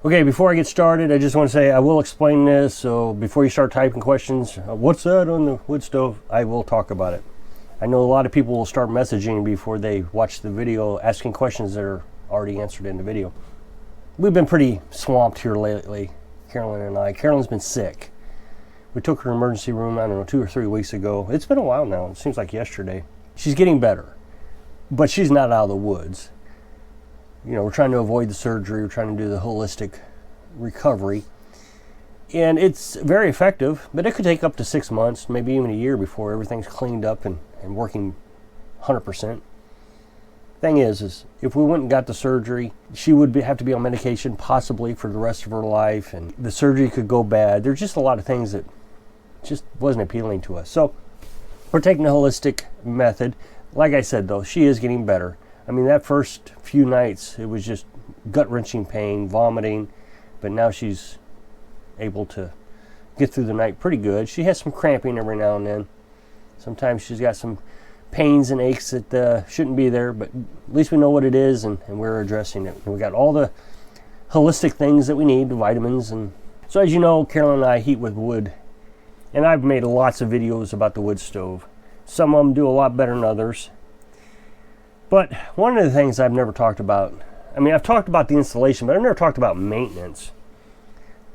Okay, before I get started, I just want to say I will explain this. So before you start typing questions, what's that on the wood stove? I will talk about it. I know a lot of people will start messaging before they watch the video, asking questions that are already answered in the video. We've been pretty swamped here lately, Carolyn and I. Carolyn's been sick. We took her to the emergency room, I don't know, 2 or 3 weeks ago. It's been a while now. It seems like yesterday. She's getting better, but she's not out of the woods. You know, we're trying to avoid the surgery. We're trying to do the holistic recovery. And it's very effective, but it could take up to 6 months, maybe even a year before everything's cleaned up and working 100%. Thing is if we went and got the surgery, she would have to be on medication possibly for the rest of her life, and the surgery could go bad. There's just a lot of things that just wasn't appealing to us. So we're taking the holistic method. Like I said, though, she is getting better. I mean, that first few nights, it was just gut-wrenching pain, vomiting, but now she's able to get through the night pretty good. She has some cramping every now and then. Sometimes she's got some pains and aches that shouldn't be there, but at least we know what it is, and we're addressing it. And we got all the holistic things that we need, the vitamins. And so as you know, Carolyn and I heat with wood, and I've made lots of videos about the wood stove. Some of them do a lot better than others. But one of the things I've never talked about, I mean, I've talked about the installation, but I've never talked about maintenance,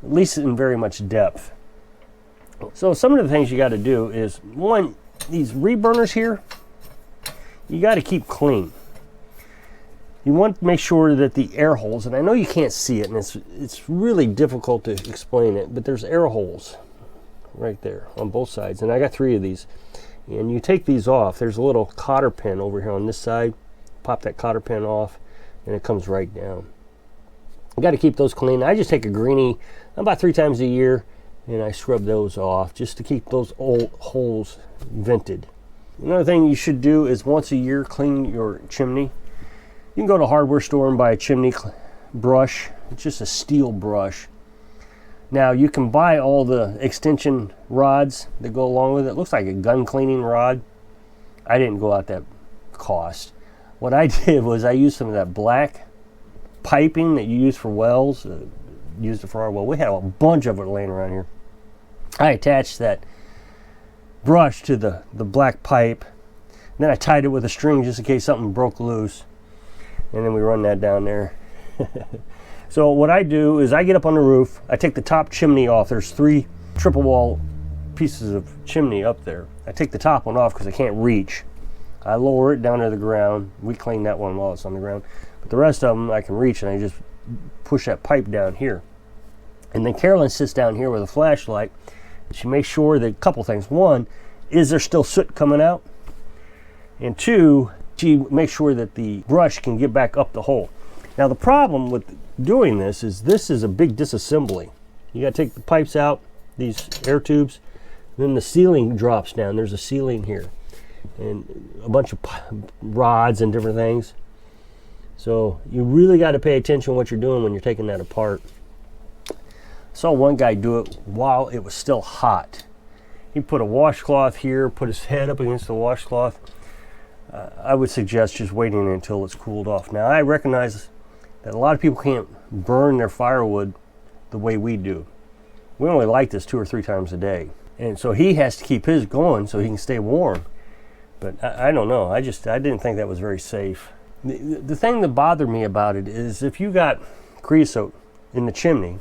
at least in very much depth. So some of the things you got to do is, one, these reburners here, you got to keep clean. You want to make sure that the air holes, and I know you can't see it, and it's really difficult to explain it, but there's air holes right there on both sides, and I got 3 of these. And you take these off, there's a little cotter pin over here on this side. Pop that cotter pin off, and it comes right down. You got to keep those clean. I just take a greenie about 3 times a year, and I scrub those off just to keep those old holes vented. Another thing you should do is once a year clean your chimney. You can go to a hardware store and buy a chimney brush. It's just a steel brush. Now you can buy all the extension rods that go along with it. It looks like a gun cleaning rod. I didn't go out that cost. What I did was I used some of that black piping that you use for wells. Used it for our well. We had a bunch of it laying around here. I attached that brush to the black pipe. And then I tied it with a string just in case something broke loose. And then we run that down there. So what I do is I get up on the roof. I take the top chimney off. There's 3 triple wall pieces of chimney up there. I take the top one off because I can't reach. I lower it down to the ground. We clean that one while it's on the ground. But the rest of them I can reach, and I just push that pipe down here. And then Carolyn sits down here with a flashlight. She makes sure that a couple things. One, is there still soot coming out? And 2, she makes sure that the brush can get back up the hole. Now the problem with doing this is a big disassembly. You got to take the pipes out, these air tubes, then the ceiling drops down. There's a ceiling here and a bunch of rods and different things. So you really got to pay attention to what you're doing when you're taking that apart. I saw one guy do it while it was still hot. He put a washcloth here, put his head up against the washcloth. I would suggest just waiting until it's cooled off. Now I recognize that a lot of people can't burn their firewood the way we do. We only light this 2 or 3 times a day. And so he has to keep his going so he can stay warm. But I don't know, I didn't think that was very safe. The thing that bothered me about it is if you got creosote in the chimney,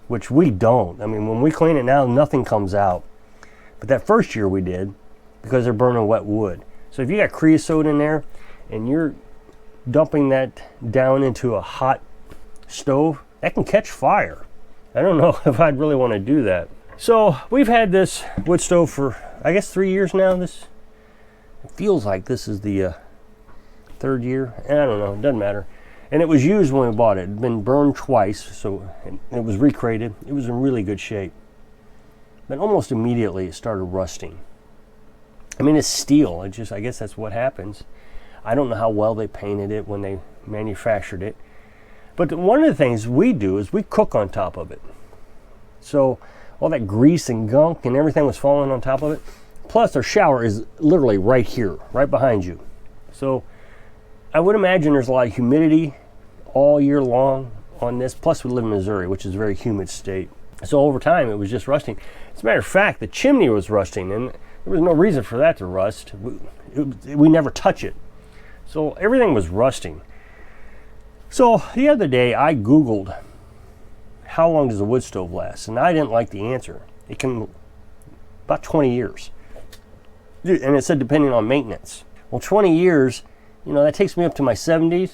which we don't. I mean, when we clean it now, nothing comes out. But that first year we did, because they're burning wet wood. So if you got creosote in there and you're dumping that down into a hot stove, that can catch fire. I don't know if I'd really want to do that. So we've had this wood stove for, I guess, 3 years now. It feels like this is the 3rd year. And I don't know, it doesn't matter. And it was used when we bought it. It had been burned twice, so it was recrated. It was in really good shape. But almost immediately it started rusting. I mean, it's steel. I guess that's what happens. I don't know how well they painted it when they manufactured it. But one of the things we do is we cook on top of it. So all that grease and gunk and everything was falling on top of it. Plus our shower is literally right here, right behind you. So I would imagine there's a lot of humidity all year long on this. Plus we live in Missouri, which is a very humid state. So over time it was just rusting. As a matter of fact, the chimney was rusting, and there was no reason for that to rust. We never touch it. So everything was rusting. So the other day I Googled, how long does a wood stove last? And I didn't like the answer. It can, about 20 years. And it said depending on maintenance. Well, 20 years, you know, that takes me up to my 70s.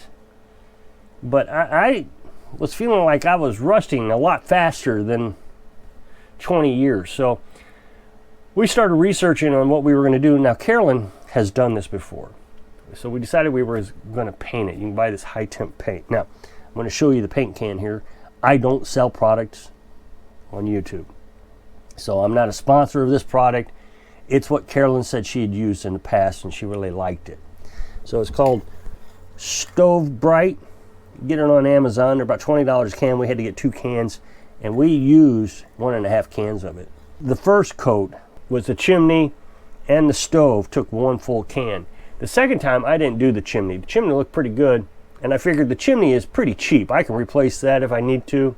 But I was feeling like I was rusting a lot faster than 20 years. So we started researching on what we were going to do. Now, Carolyn has done this before. So we decided we were going to paint it. You can buy this high temp paint. Now, I'm going to show you the paint can here. I don't sell products on YouTube. So I'm not a sponsor of this product. It's what Carolyn said she had used in the past, and she really liked it. So it's called Stove Bright. Get it on Amazon. They're about $20 a can. We had to get 2 cans, and we used 1.5 cans of it. The first coat was the chimney and the stove, took 1 full can. The second time I didn't do the chimney. The chimney looked pretty good, and I figured the chimney is pretty cheap. I can replace that if I need to,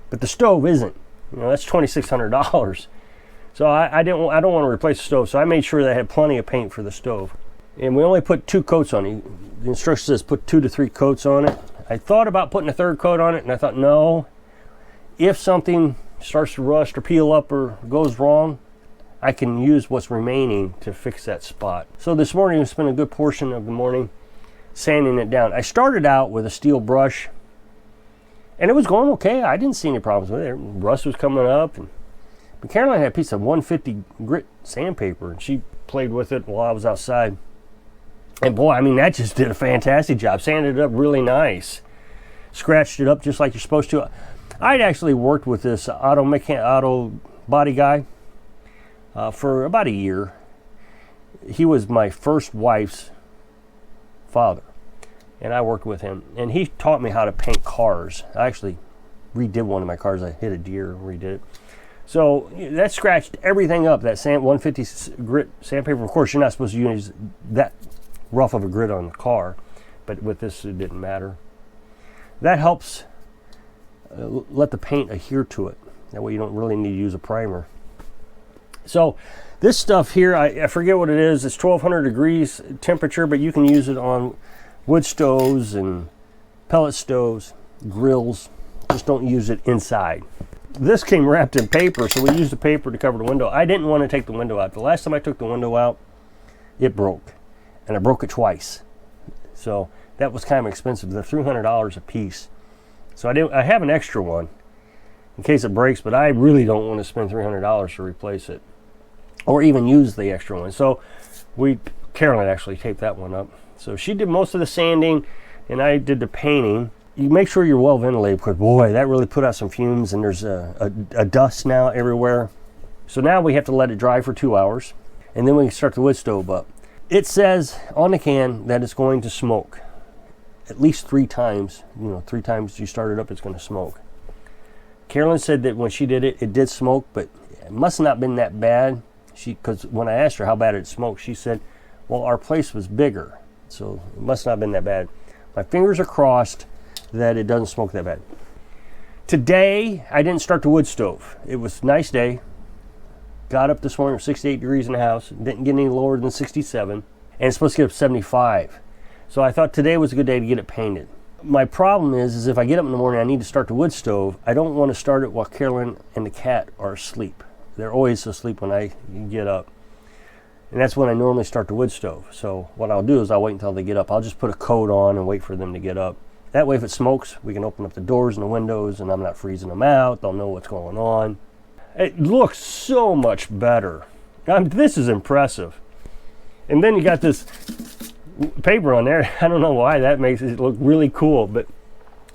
but the stove isn't. You know, that's $2,600. So I don't want to replace the stove, so I made sure that I had plenty of paint for the stove. And we only put 2 coats on it. The instruction says put 2 to 3 coats on it. I thought about putting a 3rd coat on it, and I thought, no, if something starts to rust or peel up or goes wrong, I can use what's remaining to fix that spot. So this morning we spent a good portion of the morning sanding it down. I started out with a steel brush, and it was going okay. I didn't see any problems with it. Rust was coming up, but Caroline had a piece of 150 grit sandpaper, and she played with it while I was outside. And boy, I mean, that just did a fantastic job. Sanded it up really nice. Scratched it up just like you're supposed to. I'd actually worked with this auto body guy for about a year. He was my first wife's father, and I worked with him. And he taught me how to paint cars. I actually redid one of my cars. I hit a deer and redid it. So that scratched everything up, that 150 grit sandpaper. Of course, you're not supposed to use that rough of a grit on the car, but with this it didn't matter. That helps let the paint adhere to it. That way you don't really need to use a primer. So this stuff here, I forget what it is. It's 1200 degrees temperature, but you can use it on wood stoves and pellet stoves, grills. Just don't use it inside. This came wrapped in paper, so we used the paper to cover the window. I didn't want to take the window out. The last time I took the window out, it broke. And I broke it twice. So that was kind of expensive. They're $300 a piece. So I have an extra one in case it breaks, but I really don't want to spend $300 to replace it or even use the extra one. So Carolyn actually taped that one up. So she did most of the sanding and I did the painting. You make sure you're well ventilated, because boy, that really put out some fumes, and there's a dust now everywhere. So now we have to let it dry for 2 hours, and then we can start the wood stove up. It says on the can that it's going to smoke at least 3 times. You know, 3 times you start it up, it's going to smoke. Carolyn said that when she did it, it did smoke, but it must not have been that bad. Because when I asked her how bad it smoked, she said, well, our place was bigger, so it must not have been that bad. My fingers are crossed that it doesn't smoke that bad. Today, I didn't start the wood stove. It was a nice day. Got up this morning, 68 degrees in the house. Didn't get any lower than 67. And it's supposed to get up 75. So I thought today was a good day to get it painted. My problem is if I get up in the morning, I need to start the wood stove. I don't want to start it while Carolyn and the cat are asleep. They're always asleep when I get up. And that's when I normally start the wood stove. So what I'll do is I'll wait until they get up. I'll just put a coat on and wait for them to get up. That way if it smokes, we can open up the doors and the windows and I'm not freezing them out. They'll know what's going on. It looks so much better. This is impressive. And then you got this paper on there. I don't know why that makes it look really cool, but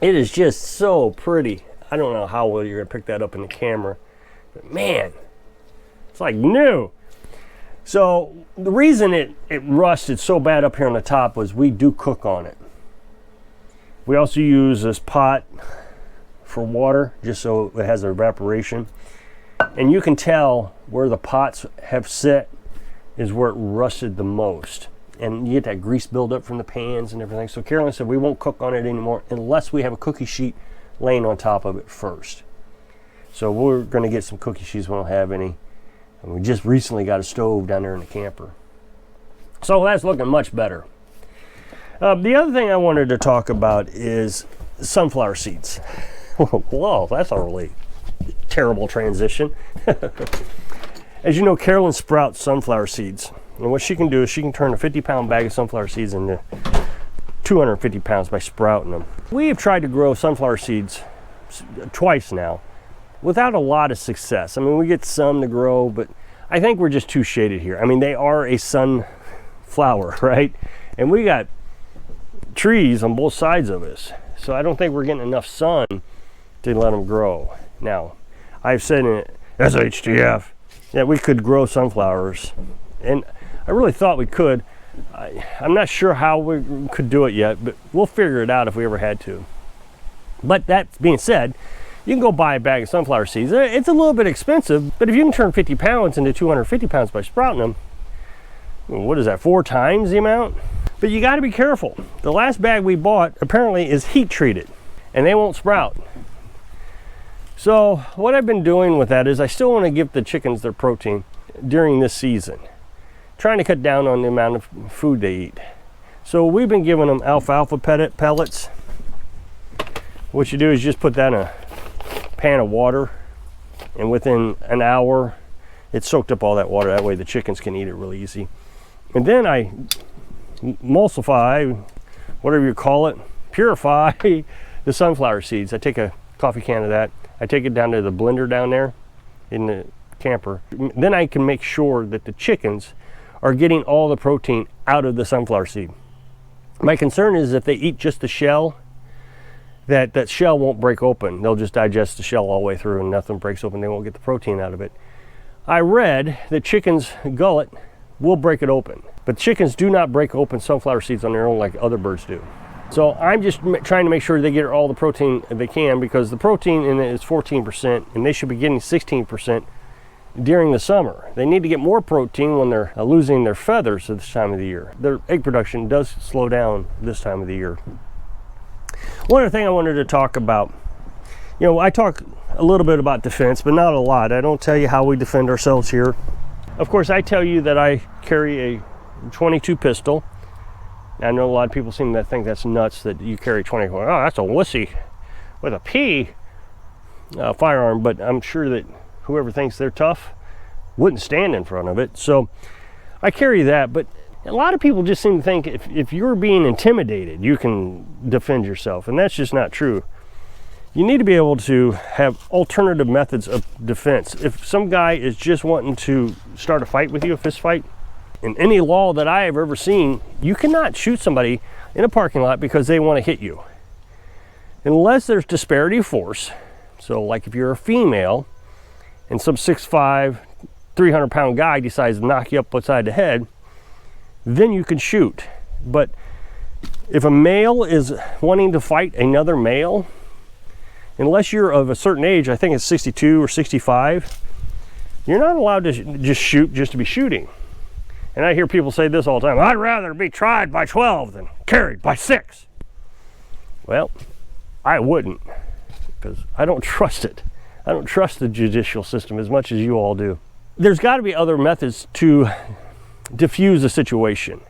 it is just so pretty. I don't know how well you're gonna pick that up in the camera, but man, it's like new. So the reason it rusted so bad up here on the top was we do cook on it. We also use this pot for water, just so it has evaporation. And you can tell where the pots have set is where it rusted the most. And you get that grease buildup from the pans and everything. So Carolyn said we won't cook on it anymore unless we have a cookie sheet laying on top of it first. So we're going to get some cookie sheets. We don't have any. And we just recently got a stove down there in the camper. So that's looking much better. The other thing I wanted to talk about is sunflower seeds. Whoa, that's a really terrible transition. As you know, Carolyn sprouts sunflower seeds. And what she can do is she can turn a 50-pound bag of sunflower seeds into 250 pounds by sprouting them. We have tried to grow sunflower seeds twice now without a lot of success. I mean, we get some to grow, but I think we're just too shaded here. I mean, they are a sunflower, right? And we got trees on both sides of us. So I don't think we're getting enough sun to let them grow. Now, I've said in SHTF that we could grow sunflowers, and I really thought we could. I'm not sure how we could do it yet, but we'll figure it out if we ever had to. But that being said, you can go buy a bag of sunflower seeds. It's a little bit expensive, but if you can turn 50 pounds into 250 pounds by sprouting them, what is that, 4 times the amount? But you got to be careful. The last bag we bought apparently is heat treated, and they won't sprout. So what I've been doing with that is I still want to give the chickens their protein during this season, trying to cut down on the amount of food they eat. So we've been giving them alfalfa pellets. What you do is just put that in a pan of water, and within an hour it's soaked up all that water. That way the chickens can eat it really easy. And then I emulsify, whatever you call it, purify the sunflower seeds. I take a coffee can of that, I take it down to the blender down there in the camper. Then I can make sure that the chickens are getting all the protein out of the sunflower seed. My concern is if they eat just the shell, that shell won't break open. They'll just digest the shell all the way through and nothing breaks open. They won't get the protein out of it. I read that chickens' gullet will break it open, but chickens do not break open sunflower seeds on their own like other birds do. So I'm just trying to make sure they get all the protein they can, because the protein in it is 14% and they should be getting 16% during the summer. They need to get more protein when they're losing their feathers at this time of the year. Their egg production does slow down this time of the year. One other thing I wanted to talk about, I talk a little bit about defense, but not a lot. I don't tell you how we defend ourselves here. Of course, I tell you that I carry a 22 pistol. I know a lot of people seem to think that's nuts that you carry 20. Oh, that's a wussy with a P firearm, but I'm sure that whoever thinks they're tough wouldn't stand in front of it. So I carry that, but a lot of people just seem to think if you're being intimidated, you can defend yourself, and that's just not true. You need to be able to have alternative methods of defense. If some guy is just wanting to start a fight with you, a fist fight, in any law that I have ever seen, you cannot shoot somebody in a parking lot because they want to hit you. Unless there's disparity of force. So like if you're a female and some 6'5", 300-pound guy decides to knock you up upside the head, then you can shoot. But if a male is wanting to fight another male, unless you're of a certain age, I think it's 62 or 65, you're not allowed to just shoot just to be shooting. And I hear people say this all the time: I'd rather be tried by 12 than carried by 6. Well, I wouldn't, because I don't trust it. I don't trust the judicial system as much as you all do. There's got to be other methods to diffuse a situation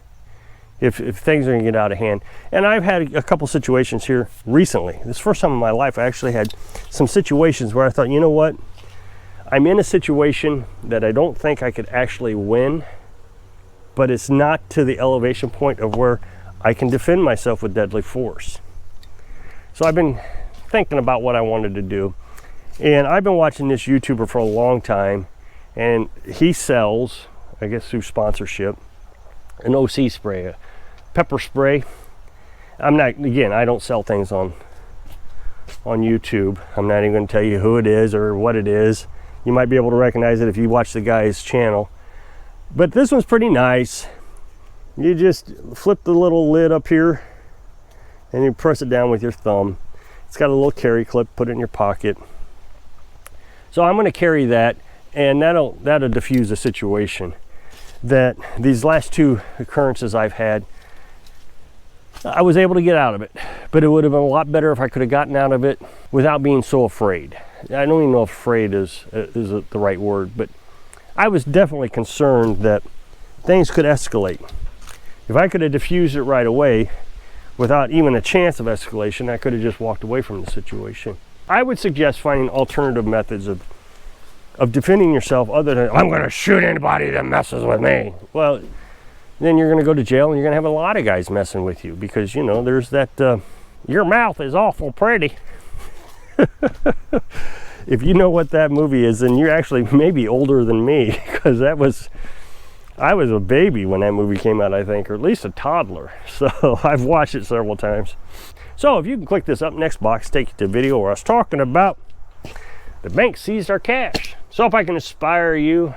if things are going to get out of hand. And I've had a couple situations here recently. This is the first time in my life I actually had some situations where I thought, you know what? I'm in a situation that I don't think I could actually win, but it's not to the elevation point of where I can defend myself with deadly force. So I've been thinking about what I wanted to do. And I've been watching this YouTuber for a long time, and he sells, I guess through sponsorship, an OC spray, a pepper spray. I don't sell things on YouTube. I'm not even going to tell you who it is or what it is. You might be able to recognize it if you watch the guy's channel. But this one's pretty nice. You just flip the little lid up here and you press it down with your thumb. It's got a little carry clip, put it in your pocket. So I'm going to carry that, and that'll diffuse the situation. That these last two occurrences I've had, I was able to get out of it, but it would have been a lot better if I could have gotten out of it without being so afraid. I don't even know if afraid is the right word, but I was definitely concerned that things could escalate. If I could have diffused it right away without even a chance of escalation, I could have just walked away from the situation. I would suggest finding alternative methods of defending yourself other than, I'm going to shoot anybody that messes with me. Well, then you're going to go to jail and you're going to have a lot of guys messing with you because, you know, there's that, your mouth is awful pretty. If you know what that movie is, then you're actually maybe older than me, because I was a baby when that movie came out, I think, or at least a toddler. So I've watched it several times. So if you can click this up next box, take you to a video where I was talking about the bank seized our cash. So if I can inspire you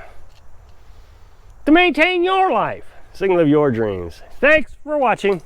to maintain your life, sing live your dreams. Thanks for watching.